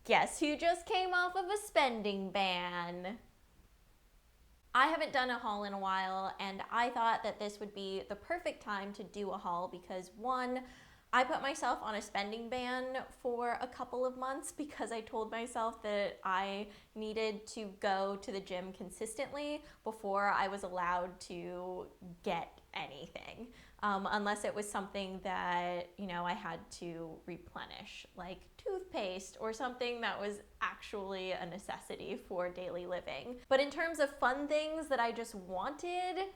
Guess who just came off of a spending ban? I haven't done a haul in a while, and I thought that this would be the perfect time to do a haul because one, I put myself on a spending ban for a couple of months because I told myself that I needed to go to the gym consistently before I was allowed to get anything. Unless it was something that, you know, I had to replenish, like toothpaste or something that was actually a necessity for daily living. But in terms of fun things that I just wanted,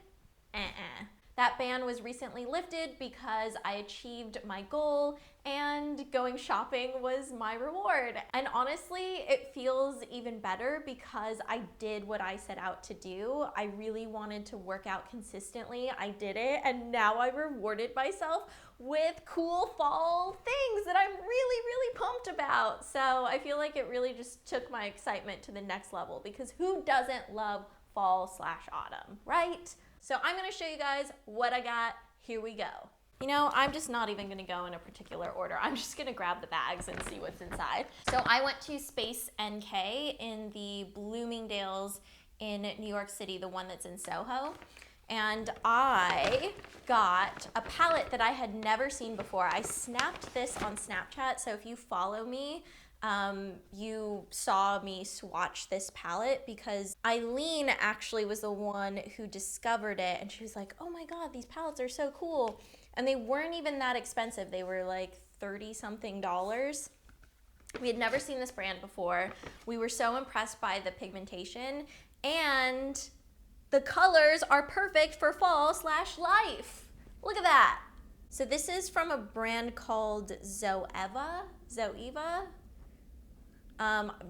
that ban was recently lifted because I achieved my goal and going shopping was my reward. And honestly, it feels even better because I did what I set out to do. I really wanted to work out consistently. I did it, and now I rewarded myself with cool fall things that I'm really, really pumped about. So I feel like it really just took my excitement to the next level because who doesn't love fall/autumn, right? So I'm gonna show you guys what I got. Here we go. You know, I'm just not even gonna go in a particular order. I'm just gonna grab the bags and see what's inside. So I went to Space NK in the Bloomingdale's in New York City, the one that's in Soho. And I got a palette that I had never seen before. I snapped this on Snapchat, so if you follow me, you saw me swatch this palette because Eileen actually was the one who discovered it, and she was like, oh my god, these palettes are so cool. And they weren't even that expensive. They were like 30 something dollars. We had never seen this brand before. We were so impressed by the pigmentation, and the colors are perfect for fall/life. Look at that. So this is from a brand called Zoeva.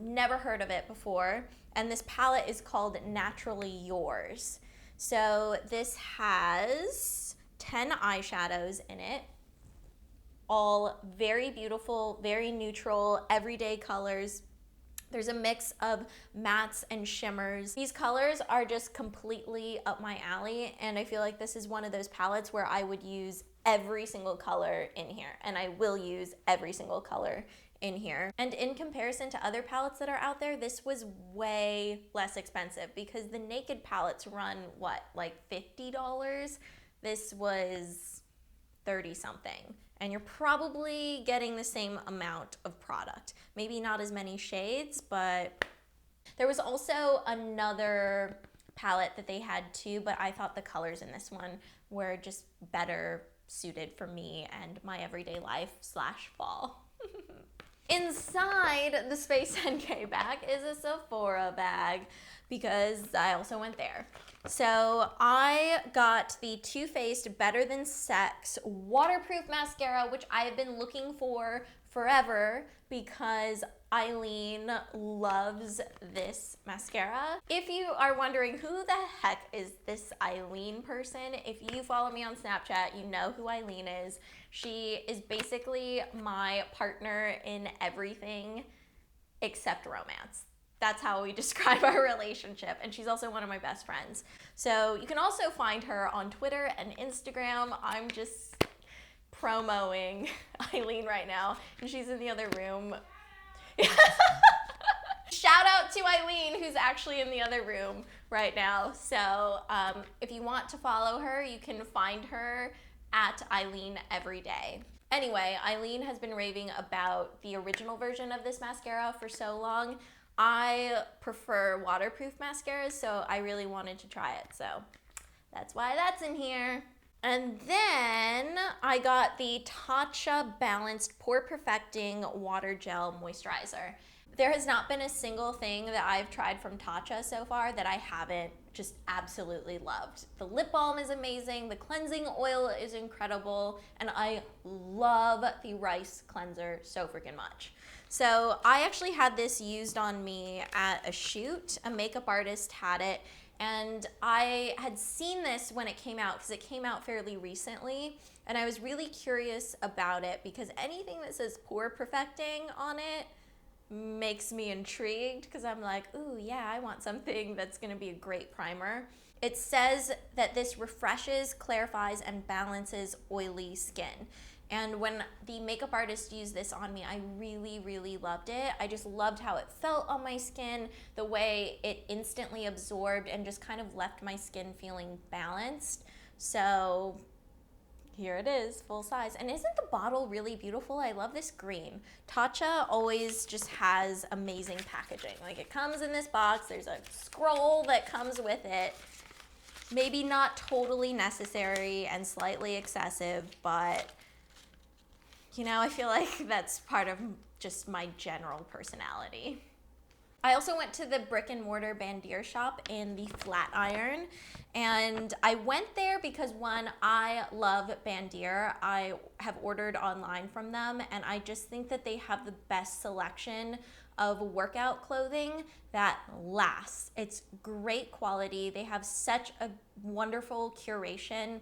Never heard of it before. And this palette is called Naturally Yours. So this has 10 eyeshadows in it. All very beautiful, very neutral, everyday colors. There's a mix of mattes and shimmers. These colors are just completely up my alley, and I feel like this is one of those palettes where I would use every single color in here, and I will use every single color in here. And in comparison to other palettes that are out there, this was way less expensive because the Naked palettes run, what, like $50? This was 30 something. And you're probably getting the same amount of product. Maybe not as many shades, but there was also another palette that they had too, but I thought the colors in this one were just better suited for me and my everyday life/fall. Inside the Space NK bag is a Sephora bag because I also went there. So I got the Too Faced Better Than Sex waterproof mascara, which I have been looking for forever because Eileen loves this mascara. If you are wondering who the heck is this Eileen person, if you follow me on Snapchat, you know who Eileen is. She is basically my partner in everything except romance. That's how we describe our relationship, and she's also one of my best friends. So you can also find her on Twitter and Instagram. I'm just promoting Eileen right now, and she's in the other room. Shout out to Eileen, who's actually in the other room right now. So if you want to follow her, you can find her at Eileen Everyday. Anyway, Eileen has been raving about the original version of this mascara for so long. I prefer waterproof mascaras, so I really wanted to try it. So that's why that's in here. And then I got the Tatcha Balanced Pore Perfecting Water Gel Moisturizer. There has not been a single thing that I've tried from Tatcha so far that I haven't just absolutely loved. The lip balm is amazing, the cleansing oil is incredible, and I love the rice cleanser so freaking much. So I actually had this used on me at a shoot. A makeup artist had it, and I had seen this when it came out because it came out fairly recently, and I was really curious about it because anything that says pore perfecting on it makes me intrigued because I'm like, ooh, yeah, I want something that's gonna be a great primer. It says that this refreshes, clarifies, and balances oily skin. And when the makeup artist used this on me, I really, really loved it. I just loved how it felt on my skin, the way it instantly absorbed and just kind of left my skin feeling balanced. So here it is, full size. And isn't the bottle really beautiful? I love this green. Tatcha always just has amazing packaging. Like, it comes in this box, there's a scroll that comes with it. Maybe not totally necessary and slightly excessive, but you know, I feel like that's part of just my general personality. I also went to the brick and mortar Bandier shop in the Flatiron, and I went there because one, I love Bandier. I have ordered online from them, and I just think that they have the best selection of workout clothing that lasts. It's great quality. They have such a wonderful curation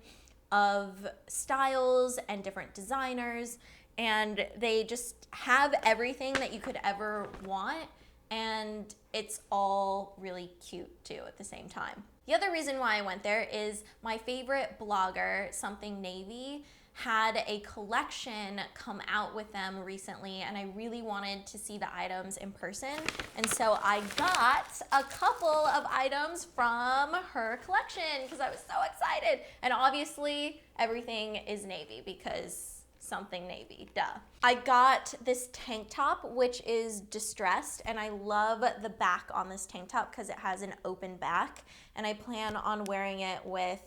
of styles and different designers, and they just have everything that you could ever want. And it's all really cute too at the same time. The other reason why I went there is my favorite blogger, Something Navy, had a collection come out with them recently, and I really wanted to see the items in person. And so I got a couple of items from her collection because I was so excited. And obviously everything is navy because Something Navy, duh. I got this tank top, which is distressed, and I love the back on this tank top because it has an open back, and I plan on wearing it with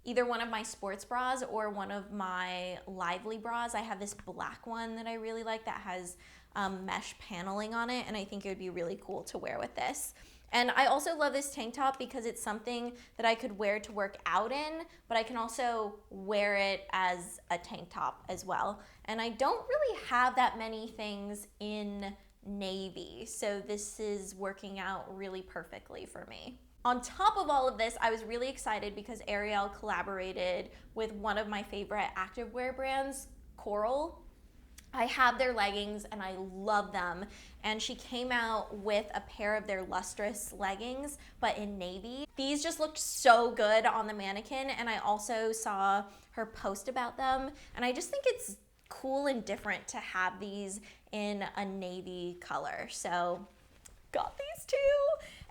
either one of my sports bras or one of my lively bras. I have this black one that I really like that has mesh paneling on it, and I think it would be really cool to wear with this. And I also love this tank top because it's something that I could wear to work out in, but I can also wear it as a tank top as well. And I don't really have that many things in navy, so this is working out really perfectly for me. On top of all of this, I was really excited because Ariel collaborated with one of my favorite activewear brands, Koral. I have their leggings and I love them. And she came out with a pair of their lustrous leggings, but in navy. These just looked so good on the mannequin, and I also saw her post about them. And I just think it's cool and different to have these in a navy color. So got these two.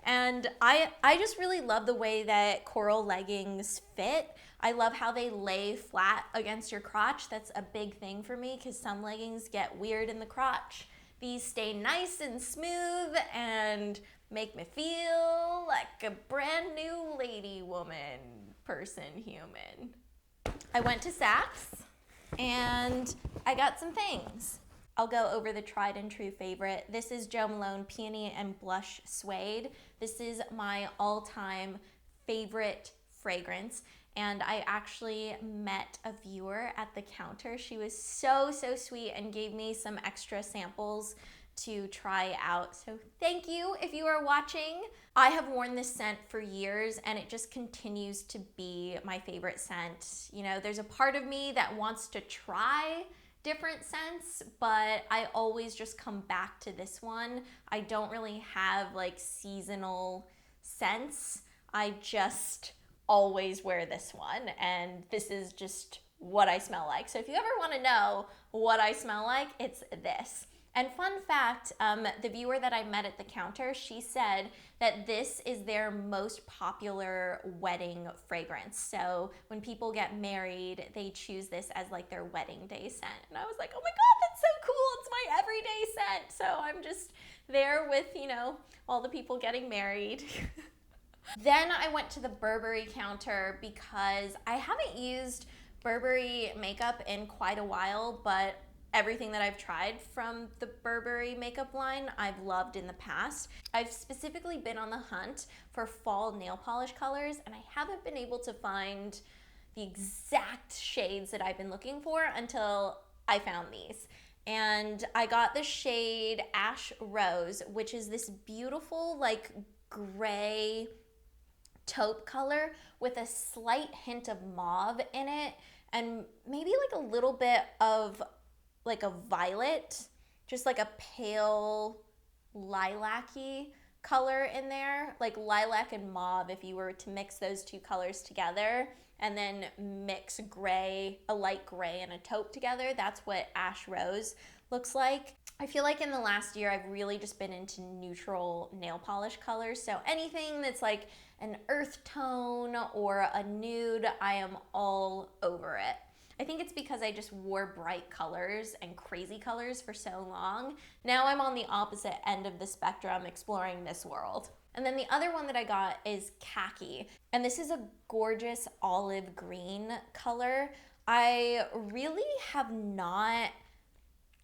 And I just really love the way that Koral leggings fit. I love how they lay flat against your crotch. That's a big thing for me because some leggings get weird in the crotch. These stay nice and smooth and make me feel like a brand new lady woman, person, human. I went to Saks and I got some things. I'll go over the tried and true favorite. This is Jo Malone Peony and Blush Suede. This is my all-time favorite fragrance. And I actually met a viewer at the counter. She was so, so sweet and gave me some extra samples to try out. So thank you if you are watching. I have worn this scent for years and it just continues to be my favorite scent. You know, there's a part of me that wants to try different scents, but I always just come back to this one. I don't really have like seasonal scents. I just always wear this one, and this is just what I smell like. So if you ever want to know what I smell like, it's this. And fun fact, the viewer that I met at the counter, she said that this is their most popular wedding fragrance. So when people get married, they choose this as like their wedding day scent. And I was like, oh my God, that's so cool. It's my everyday scent. So I'm just there with, you know, all the people getting married. Then I went to the Burberry counter because I haven't used Burberry makeup in quite a while, but everything that I've tried from the Burberry makeup line, I've loved in the past. I've specifically been on the hunt for fall nail polish colors, and I haven't been able to find the exact shades that I've been looking for until I found these. And I got the shade Ash Rose, which is this beautiful like gray taupe color with a slight hint of mauve in it, and maybe like a little bit of like a violet, just like a pale lilac-y color in there, like lilac and mauve if you were to mix those two colors together. and then mix gray, a light gray and a taupe together. That's what Ash Rose looks like. I feel like in the last year I've really just been into neutral nail polish colors. So anything that's like an earth tone or a nude, I am all over it. I think it's because I just wore bright colors and crazy colors for so long. Now I'm on the opposite end of the spectrum exploring this world. And then the other one that I got is Khaki. And this is a gorgeous olive green color. I really have not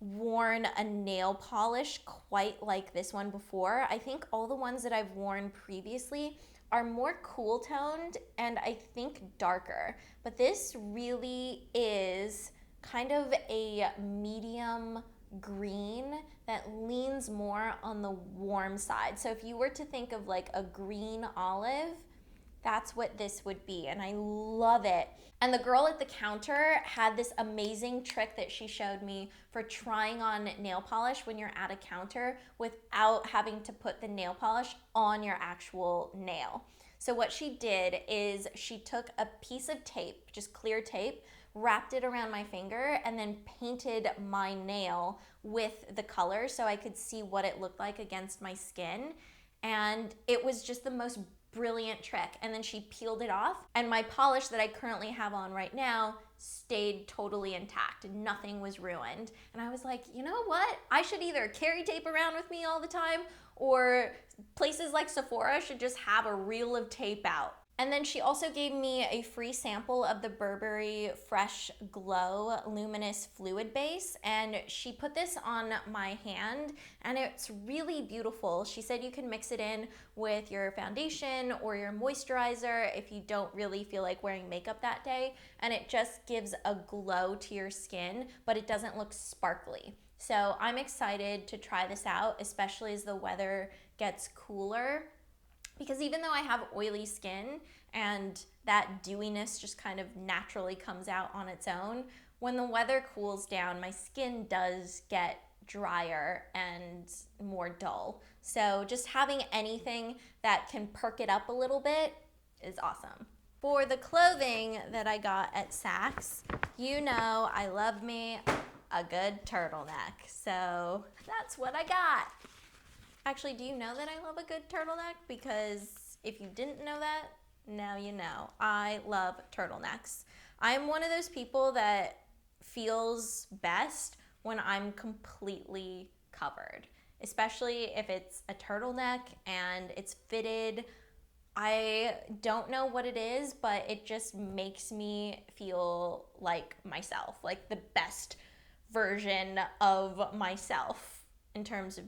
worn a nail polish quite like this one before. I think all the ones that I've worn previously are more cool toned and I think darker. But this really is kind of a medium green that leans more on the warm side. So if you were to think of like a green olive, that's what this would be, and I love it. And the girl at the counter had this amazing trick that she showed me for trying on nail polish when you're at a counter without having to put the nail polish on your actual nail. So what she did is she took a piece of tape, just clear tape, wrapped it around my finger, and then painted my nail with the color so I could see what it looked like against my skin. And it was just the most brilliant trick. And then she peeled it off, and my polish that I currently have on right now stayed totally intact. Nothing was ruined. And I was like, you know what? I should either carry tape around with me all the time, or places like Sephora should just have a reel of tape out. And then she also gave me a free sample of the Burberry Fresh Glow Luminous Fluid Base, and she put this on my hand, and it's really beautiful. She said you can mix it in with your foundation or your moisturizer if you don't really feel like wearing makeup that day, and it just gives a glow to your skin, but it doesn't look sparkly. So I'm excited to try this out, especially as the weather gets cooler. Because even though I have oily skin and that dewiness just kind of naturally comes out on its own, when the weather cools down, my skin does get drier and more dull. So just having anything that can perk it up a little bit is awesome. For the clothing that I got at Saks, you know I love me a good turtleneck. So that's what I got. Actually, do you know that I love a good turtleneck? Because if you didn't know that, now you know. I love turtlenecks. I'm one of those people that feels best when I'm completely covered, especially if it's a turtleneck and it's fitted. I don't know what it is, but it just makes me feel like myself, like the best version of myself in terms of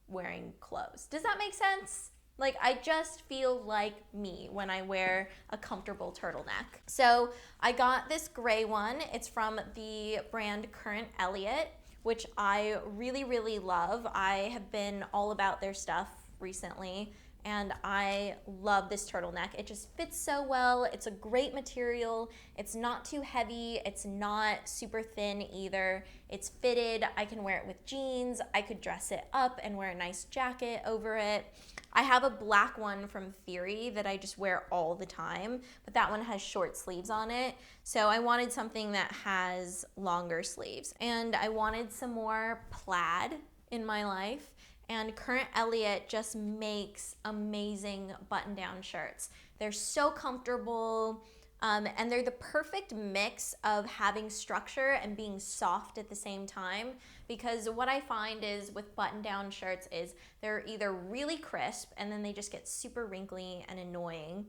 wearing clothes. Does that make sense? Like, I just feel like me when I wear a comfortable turtleneck. So I got this gray one. It's from the brand Current Elliott, which I really, really love. I have been all about their stuff recently, and I love this turtleneck. It just fits so well. It's a great material. It's not too heavy. It's not super thin either. It's fitted. I can wear it with jeans. I could dress it up and wear a nice jacket over it. I have a black one from Theory that I just wear all the time, but that one has short sleeves on it. So I wanted something that has longer sleeves. And I wanted some more plaid in my life. And Current Elliott just makes amazing button-down shirts. They're so comfortable, and they're the perfect mix of having structure and being soft at the same time. Because what I find is with button-down shirts is they're either really crisp and then they just get super wrinkly and annoying,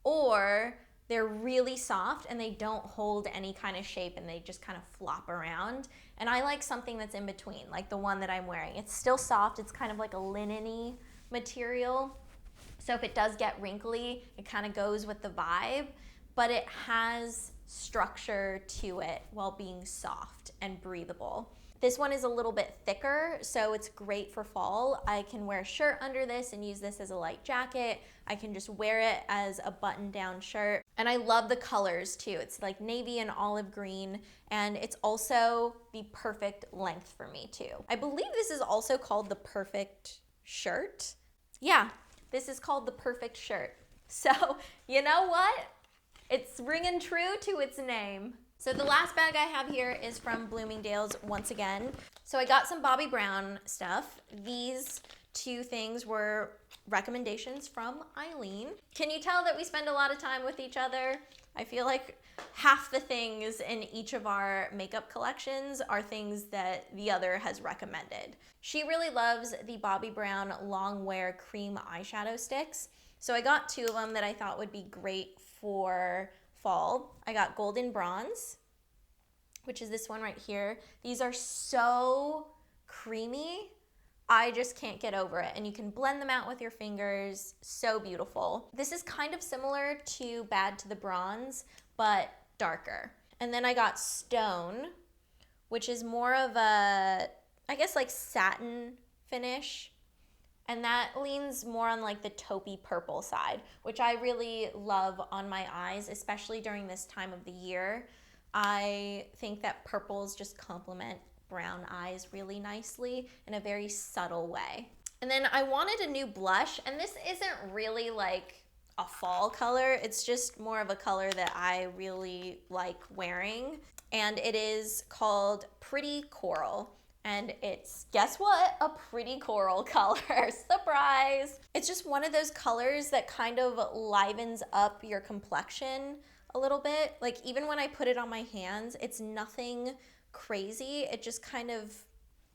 or they're really soft and they don't hold any kind of shape and they just kind of flop around. And I like something that's in between, like the one that I'm wearing. It's still soft. It's kind of like a linen-y material. So if it does get wrinkly, it kind of goes with the vibe, but it has structure to it while being soft and breathable. This one is a little bit thicker, so it's great for fall. I can wear a shirt under this and use this as a light jacket. I can just wear it as a button-down shirt. And I love the colors too. It's like navy and olive green, and it's also the perfect length for me too. I believe this is also called the perfect shirt. Yeah, this is called the perfect shirt. So, you know what? It's ringing true to its name. So the last bag I have here is from Bloomingdale's once again. So I got some Bobbi Brown stuff. These two things were recommendations from Eileen. Can you tell that we spend a lot of time with each other? I feel like half the things in each of our makeup collections are things that the other has recommended. She really loves the Bobbi Brown Long Wear Cream Eyeshadow Sticks. So I got two of them that I thought would be great for fall. I got Golden Bronze, which is this one right here. These are so creamy. I just can't get over it. And you can blend them out with your fingers. So beautiful. This is kind of similar to Bad to the Bronze, but darker. And then I got Stone, which is more of a, I guess like satin finish. And that leans more on like the taupey purple side, which I really love on my eyes, especially during this time of the year. I think that purples just complement brown eyes really nicely in a very subtle way. And then I wanted a new blush, and this isn't really like a fall color. It's just more of a color that I really like wearing. And it is called Pretty Coral. And it's, guess what? A pretty coral color. Surprise! It's just one of those colors that kind of livens up your complexion a little bit. Like even when I put it on my hands, it's nothing crazy. It just kind of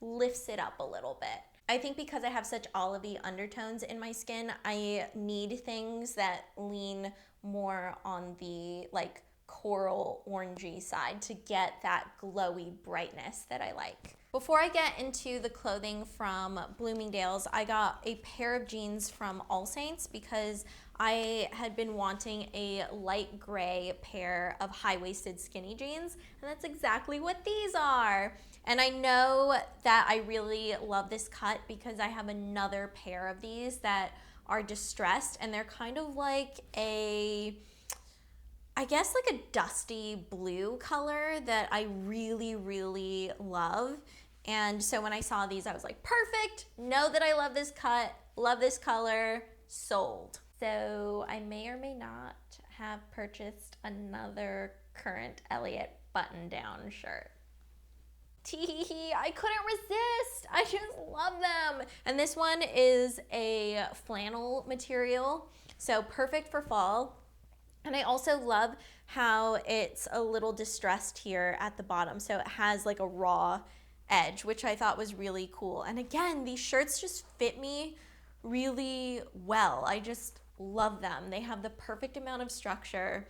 lifts it up a little bit. I think because I have such olivey undertones in my skin, I need things that lean more on the like coral orangey side to get that glowy brightness that I like. Before I get into the clothing from Bloomingdale's, I got a pair of jeans from All Saints because I had been wanting a light gray pair of high-waisted skinny jeans, and that's exactly what these are. And I know that I really love this cut because I have another pair of these that are distressed, and they're kind of like a, I guess like a dusty blue color that I really, really love. And so when I saw these, I was like, perfect, know that I love this cut, love this color, sold. So I may or may not have purchased another current Elliott button-down shirt. Tee, I couldn't resist. I just love them. And this one is a flannel material, so perfect for fall. And I also love how it's a little distressed here at the bottom. So it has like a raw edge, which I thought was really cool. And again, these shirts just fit me really well. I just love them. They have the perfect amount of structure.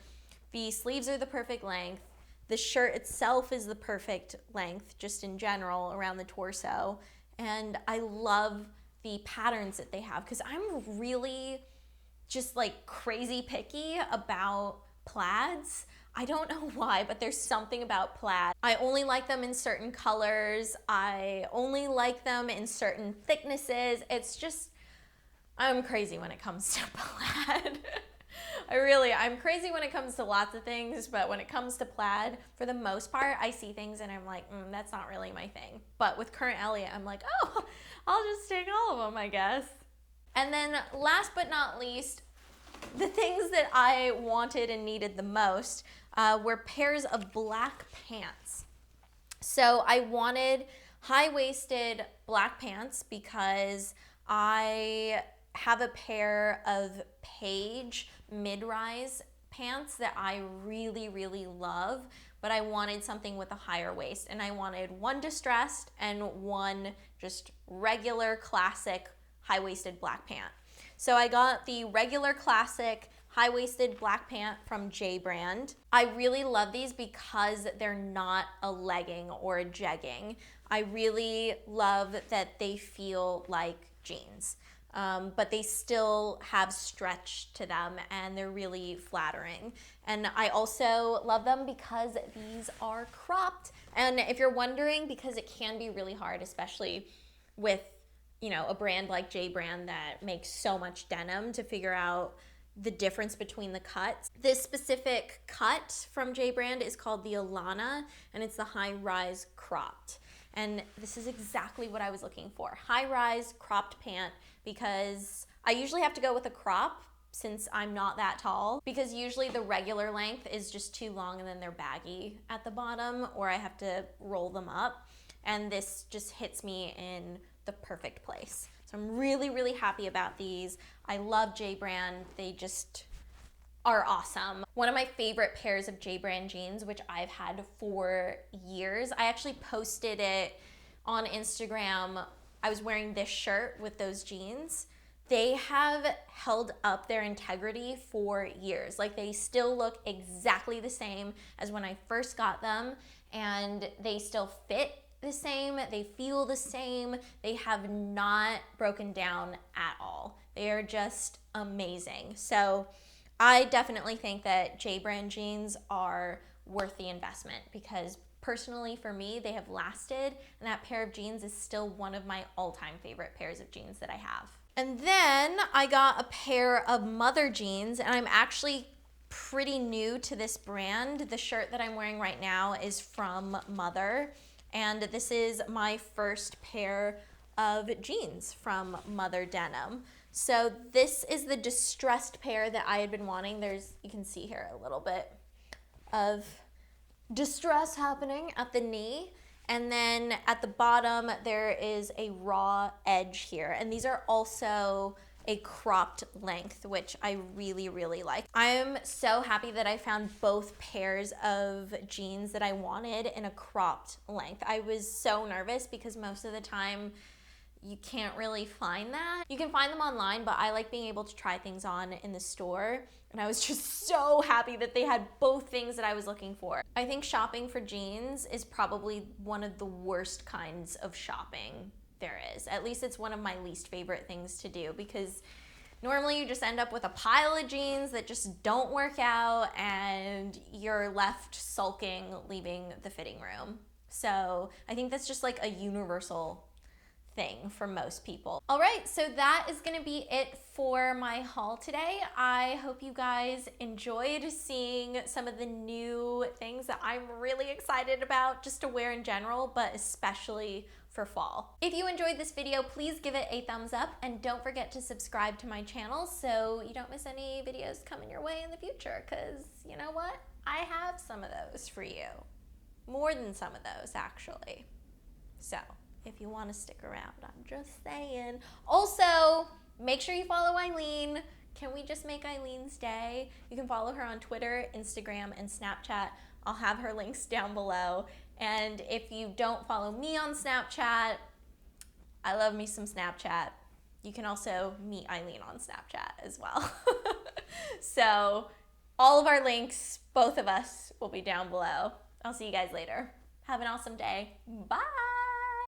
The sleeves are the perfect length. The shirt itself is the perfect length, just in general, around the torso. And I love the patterns that they have because I'm really just like crazy picky about plaids. I don't know why, but there's something about plaid. I only like them in certain colors. I only like them in certain thicknesses. It's just, I'm crazy when it comes to plaid. I'm crazy when it comes to lots of things, but when it comes to plaid, for the most part, I see things and I'm like, that's not really my thing. But with current Elliott, I'm like, oh, I'll just take all of them, I guess. And then last but not least, the things that I wanted and needed the most were pairs of black pants. So I wanted high-waisted black pants because I have a pair of Paige mid-rise pants that I really, really love, but I wanted something with a higher waist, and I wanted one distressed and one just regular classic high-waisted black pant. So I got the regular classic high-waisted black pant from J Brand. I really love these because they're not a legging or a jegging. I really love that they feel like jeans. But they still have stretch to them and they're really flattering. And I also love them because these are cropped. And if you're wondering, because it can be really hard, especially with, you know, a brand like J Brand that makes so much denim, to figure out the difference between the cuts. This specific cut from J Brand is called the Alana, and it's the high-rise cropped. And this is exactly what I was looking for. High-rise cropped pant, because I usually have to go with a crop since I'm not that tall, because usually the regular length is just too long and then they're baggy at the bottom, or I have to roll them up, and this just hits me in the perfect place. So I'm really, really happy about these. I love J brand. They just are awesome. One of my favorite pairs of J brand jeans, which I've had for years. I actually posted it on Instagram. I was wearing this shirt with those jeans. They have held up their integrity for years. Like, they still look exactly the same as when I first got them, and they still fit the same, they feel the same, they have not broken down at all. They are just amazing. So I definitely think that J brand jeans are worth the investment, because personally for me, they have lasted, and that pair of jeans is still one of my all-time favorite pairs of jeans that I have. And then I got a pair of Mother jeans, and I'm actually pretty new to this brand. The shirt that I'm wearing right now is from Mother, and this is my first pair of jeans from Mother Denim. So this is the distressed pair that I had been wanting. You can see here a little bit of distress happening at the knee. And then at the bottom, there is a raw edge here. And these are also a cropped length, which I really, really like. I'm so happy that I found both pairs of jeans that I wanted in a cropped length. I was so nervous because most of the time you can't really find that. You can find them online, but I like being able to try things on in the store. And I was just so happy that they had both things that I was looking for. I think shopping for jeans is probably one of the worst kinds of shopping there is. At least it's one of my least favorite things to do, because normally you just end up with a pile of jeans that just don't work out and you're left sulking, leaving the fitting room. So I think that's just like a universal thing for most people. All right, so that is gonna be it for my haul today. I hope you guys enjoyed seeing some of the new things that I'm really excited about just to wear in general, but especially for fall. If you enjoyed this video, please give it a thumbs up, and don't forget to subscribe to my channel so you don't miss any videos coming your way in the future, because you know what? I have some of those for you. More than some of those, actually. So if you want to stick around, I'm just saying. Also, make sure you follow Eileen. Can we just make Eileen's day? You can follow her on Twitter, Instagram, and Snapchat. I'll have her links down below. And if you don't follow me on Snapchat, I love me some Snapchat. You can also meet Eileen on Snapchat as well. So all of our links, both of us, will be down below. I'll see you guys later. Have an awesome day. Bye.